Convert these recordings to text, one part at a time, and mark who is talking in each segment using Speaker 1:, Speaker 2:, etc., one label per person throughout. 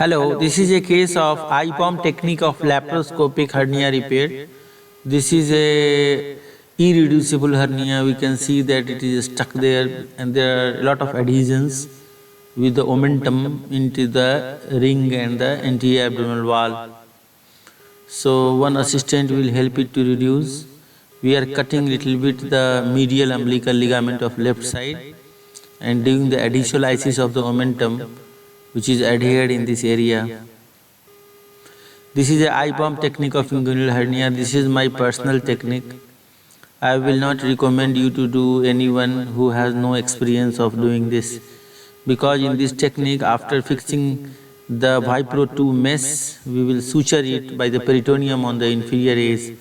Speaker 1: Hello, this is a case of IPOM technique of laparoscopic hernia repair. This is a irreducible hernia. We can see that it is stuck there and there are a lot of adhesions with the omentum into the ring and the anterior abdominal wall. So one assistant will help it to reduce. We are cutting little bit the medial umbilical ligament of left side and doing the adhesiolysis of the omentum which is adhered in this area. This is a IPOM technique of inguinal hernia. This is my personal technique. I will not recommend you to do anyone who has no experience of doing this, because in this technique, after fixing the Vipro 2 mesh, we will suture it by the peritoneum on the inferior edge.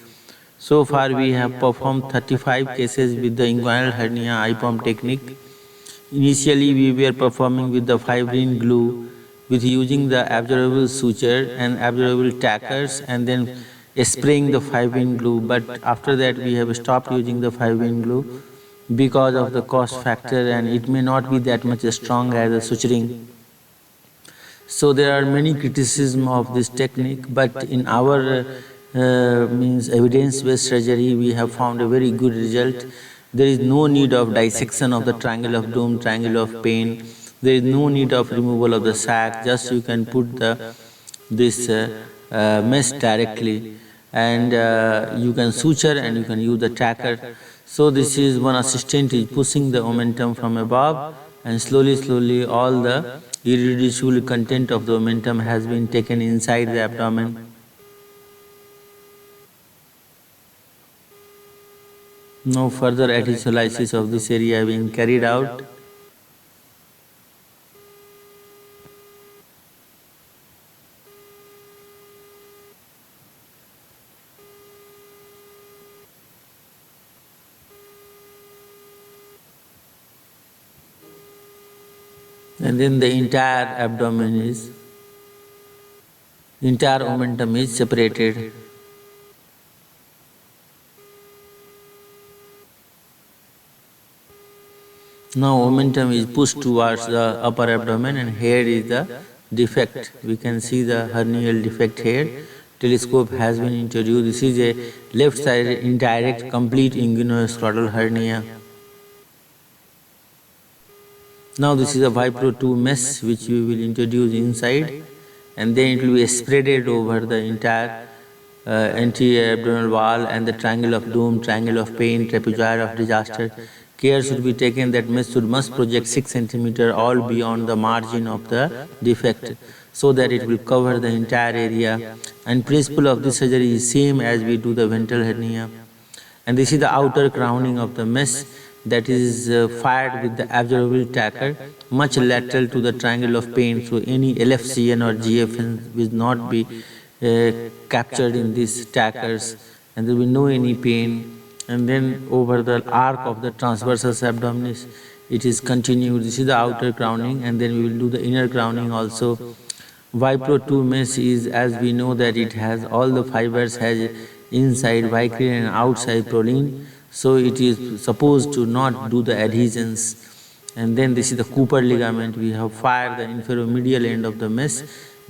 Speaker 1: So far we have performed 35 cases with the inguinal hernia IPOM technique. Initially we were performing with the fibrin glue, with using the absorbable suture and absorbable tackers and then spraying the fibrin glue, but after that we have stopped using the fibrin glue because of the cost factor and it may not be that much strong as the suturing. So there are many criticisms of this technique, but in our evidence-based surgery we have found a very good result. There is no need of dissection of the triangle of doom, triangle of pain. There is no need of removal of the sac. Just you can put this mesh directly, and you can suture and you can use the tacker. So this is one assistant is pushing the omentum from above, and slowly all the irreducible content of the omentum has been taken inside the abdomen. No further adhesiolysis of this area being carried out. And then the entire omentum is separated. Now omentum is pushed towards the upper abdomen and here is the defect. We can see the hernial defect here. Telescope has been introduced. This is a left side indirect complete inguinoscrotal hernia. Now this is a Vipro 2 mesh which we will introduce inside, and then it will be spreaded over the entire anterior abdominal wall and the triangle of doom, triangle of pain, trapezoid of disaster. Care should be taken that mesh must project 6 cm all beyond the margin of the defect, so that it will cover the entire area. And principle of this surgery is same as we do the ventral hernia. And this is the outer crowning of the mesh that is fired with the absorbable tacker, much lateral to the triangle of pain, so any LFCN or GFN will not be captured in these tackers and there will be no any pain. And then over the arc of the transversus abdominis, it is continued. This is the outer crowning, and then we will do the inner crowning also. Vipro 2 mesh is, as we know, that it has all the fibers has inside vicrin and outside proline, so it is supposed to not do the adhesions. And then this is the Cooper ligament. We have fired the inferomedial end of the mesh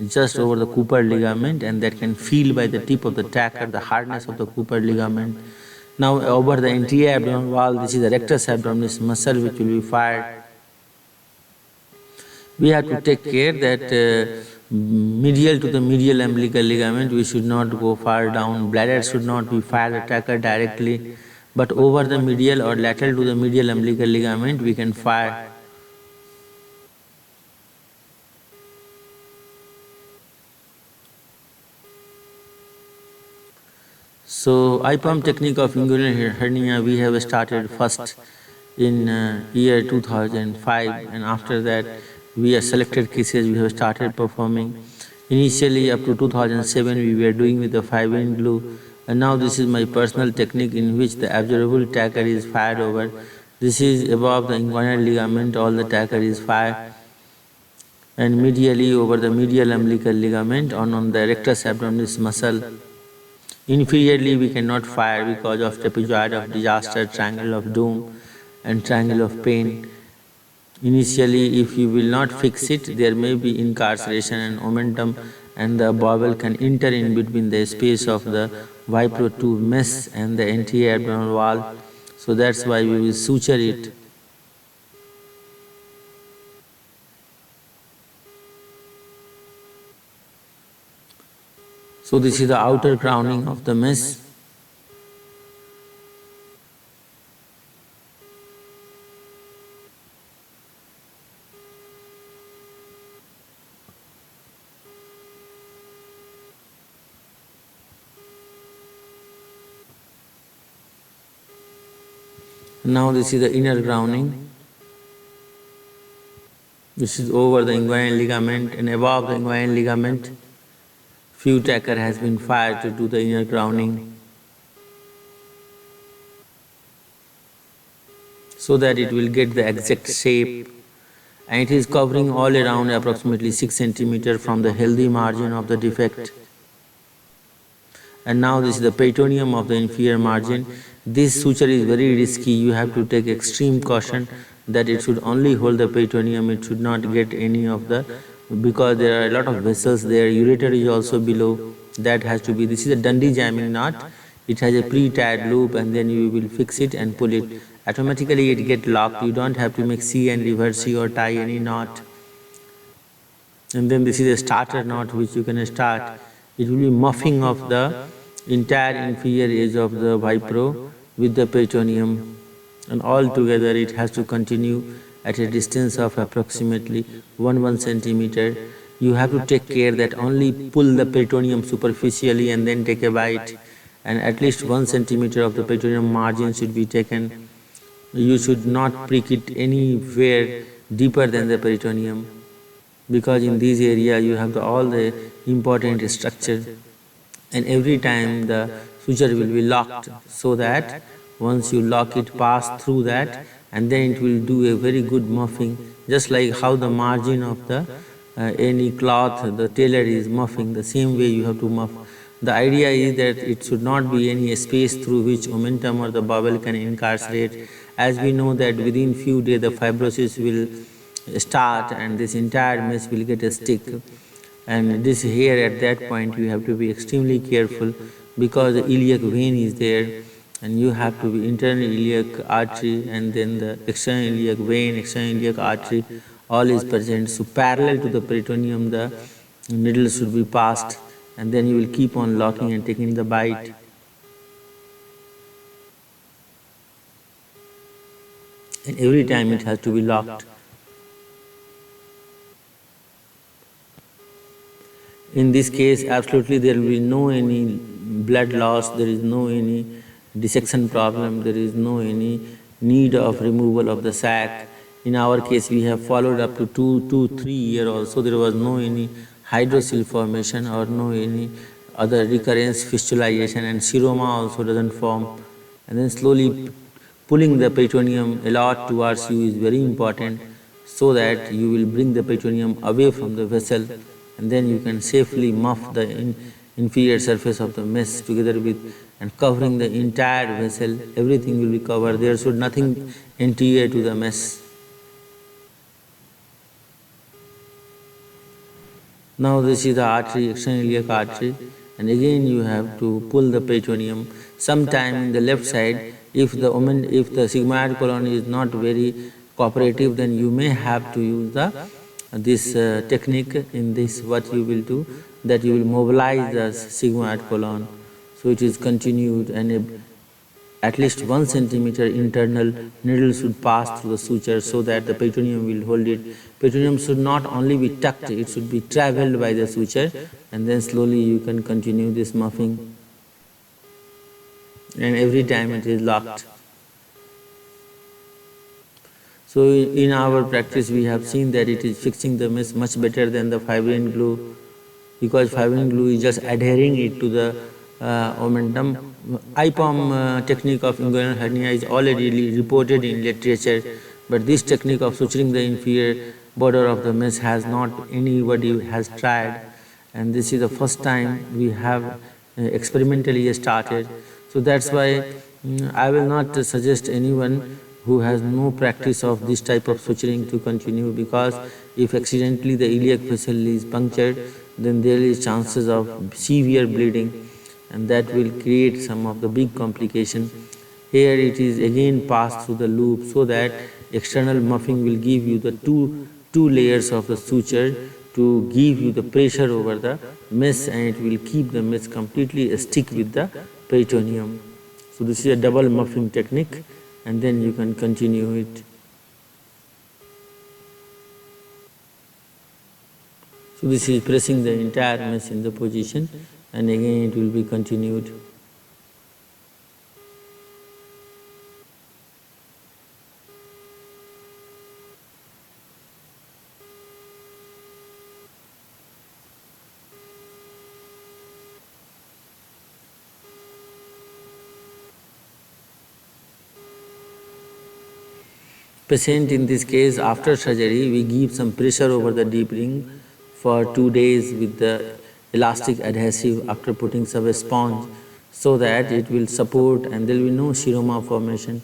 Speaker 1: just over the Cooper ligament, and that can feel by the tip of the tacker the hardness of the Cooper ligament. Now over the anterior abdominal wall, this is the rectus abdominis muscle which will be fired. We have to take care that medial to the medial umbilical ligament, we should not go far down. Bladder should not be fired the tacker directly, but over the medial or lateral to the medial umbilical ligament, we can fire. So, IPOM technique of inguinal hernia we have started first in year 2005, and after that we have selected cases we have started performing. Initially up to 2007 we were doing with the fibrin glue, and now this is my personal technique in which the absorbable tacker is fired over. This is above the inguinal ligament, all the tacker is fired, and medially over the medial umbilical ligament on the rectus abdominis muscle. Inferiorly we cannot fire because of trapezoid of disaster, triangle of doom and triangle of pain. Initially, if you will not fix it, there may be incarceration and omentum, and the bowel can enter in between the space of the Vipro tube mesh and the anterior abdominal wall. So that's why we will suture it. So this is the outer crowning of the mesh. Now this is the inner crowning. This is over the inguinal ligament, and above the inguinal ligament, few tacker has been fired to do the inner crowning, so that it will get the exact shape, and it is covering all around approximately 6 centimeter from the healthy margin of the defect. And now this is the peritoneum of the inferior margin. This suture is very risky. You have to take extreme caution that it should only hold the peritoneum, it should not get any of the, because there are a lot of vessels there, ureter is also below, that has to be, this is a Dundee jamming knot. It has a pre-tied loop, and then you will fix it and pull it. Automatically it get locked, you don't have to make C and reverse C or tie any knot. And then this is a starter knot which you can start. It will be muffing of the entire inferior edge of the Vipro with the peritoneum, and all together it has to continue at a distance of approximately 1 centimeter. You have to take care that only pull the peritoneum superficially and then take a bite, and at least 1 centimeter of the peritoneum margin should be taken. You should not prick it anywhere deeper than the peritoneum, because in this area you have all the important structure, and every time the suture will be locked, so that once you lock it, pass through that, and then it will do a very good muffing, just like how the margin of the any cloth, the tailor is muffing, the same way you have to muff. The idea is that it should not be any space through which omentum or the bowel can incarcerate. As we know that within few days the fibrosis will start and this entire mesh will get a stick. And this here at that point you have to be extremely careful, because the iliac vein is there, and you have to be internal iliac artery, and then the external iliac vein, external iliac artery, all is present. So parallel to the peritoneum the needle should be passed, and then you will keep on locking and taking the bite. And every time it has to be locked. In this case, absolutely there will be no any blood loss, there is no any dissection problem, there is no any need of removal of the sac. In our case, we have followed up to 3 years also, there was no any hydrocele formation or no any other recurrence, fistulization, and seroma also doesn't form. And then slowly pulling the peritoneum a lot towards you is very important, so that you will bring the peritoneum away from the vessel, and then you can safely muff the inferior surface of the mesh together with and covering the entire vessel. Everything will be covered. There should nothing anterior to the mesh. Now this is the artery, external iliac artery, and again you have to pull the peritoneum. Sometime in the left side, if the sigmoid colon is not very cooperative, then you may have to use this technique. In this, what you will do, that you will mobilize the sigmoid colon. So it is continued, and at least 1 centimeter internal needle should pass through the suture, so that the peritoneum will hold it. Peritoneum should not only be tucked, it should be traveled by the suture, and then slowly you can continue this muffing. And every time it is locked. So in our practice we have seen that it is fixing the mesh much better than the fibrin glue, because fibrin glue is just adhering it to the omentum. IPOM technique of inguinal hernia is already reported in literature, but this technique of suturing the inferior border of the mesh has not anybody has tried, and this is the first time we have experimentally started. So that's why I will not suggest anyone who has no practice of this type of suturing to continue, because if accidentally the iliac vessel is punctured, then there is chances of severe bleeding, and that will create some of the big complication. Here it is again passed through the loop, so that external muffing will give you the two layers of the suture to give you the pressure over the mesh, and it will keep the mesh completely stick with the peritoneum. So this is a double muffing technique, and then you can continue it. So this is pressing the entire mesh in the position, and again it will be continued. Patient in this case, after surgery, we give some pressure over the deep ring for 2 days with the elastic adhesive after putting some sponge, so that it will support and there will be no seroma formation.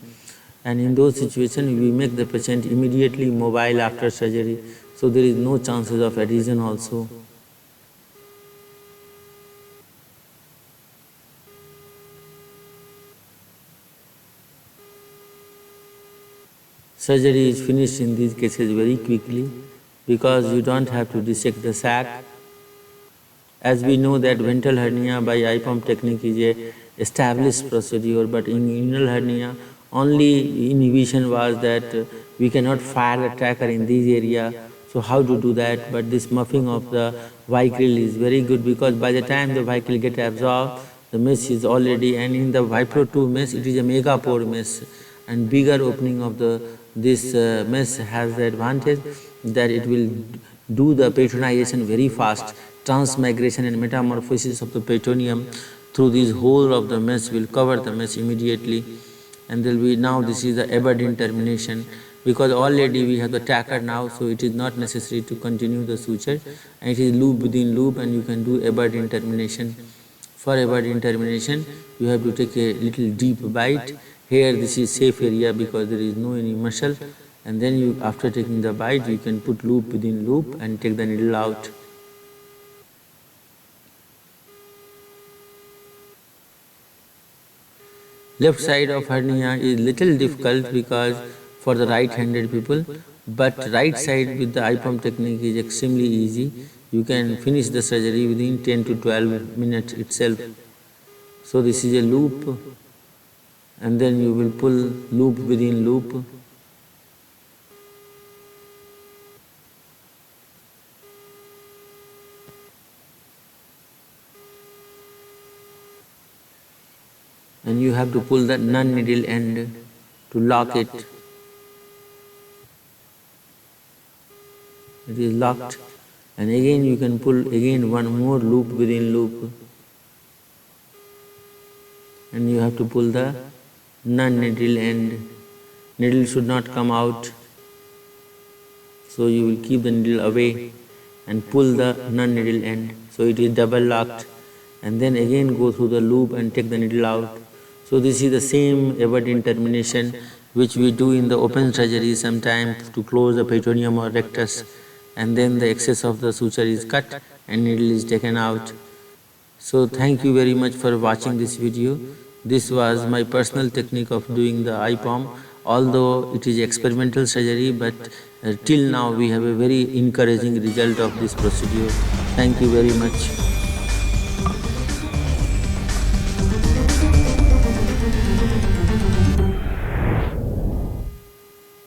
Speaker 1: And in those situations, we make the patient immediately mobile after surgery, so there is no chances of adhesion also. Surgery is finished in these cases very quickly, because you don't have to dissect the sac. As we know that ventral hernia by IPOM technique is a established procedure, but in inguinal hernia, only inhibition was that we cannot fire the tracker in this area. So how to do that? But this muffing of the vehicle is very good, because by the time the vehicle gets absorbed, the mesh is already, and in the Vipro 2 mesh, it is a mega pore mesh, and bigger opening of this mesh has the advantage that it will do the peritoneization very fast. Transmigration and metamorphosis of the peritoneum through this hole of the mesh will cover the mesh immediately, and there will be, now this is the Aberdeen termination, because already we have the tracker now, so it is not necessary to continue the suture, and it is loop within loop, and you can do Aberdeen termination. For Aberdeen termination, you have to take a little deep bite. Here this is safe area because there is no any muscle, and then you, after taking the bite, you can put loop within loop and take the needle out. Left side of hernia is little difficult because for the right-handed people, but right side with the IPOM technique is extremely easy. You can finish the surgery within 10 to 12 minutes itself. So this is a loop, and then you will pull loop within loop. And you have to pull the non-needle end to lock it. It is locked, and again you can pull again one more loop within loop, and you have to pull the non-needle end. Needle should not come out, so you will keep the needle away and pull the non-needle end. So it is double locked, and then again go through the loop and take the needle out. So this is the same Aberdeen termination which we do in the open surgery sometimes to close the peritoneum or rectus, and then the excess of the suture is cut and needle is taken out. So thank you very much for watching this video. This was my personal technique of doing the IPOM, although it is experimental surgery, but till now we have a very encouraging result of this procedure. Thank you very much.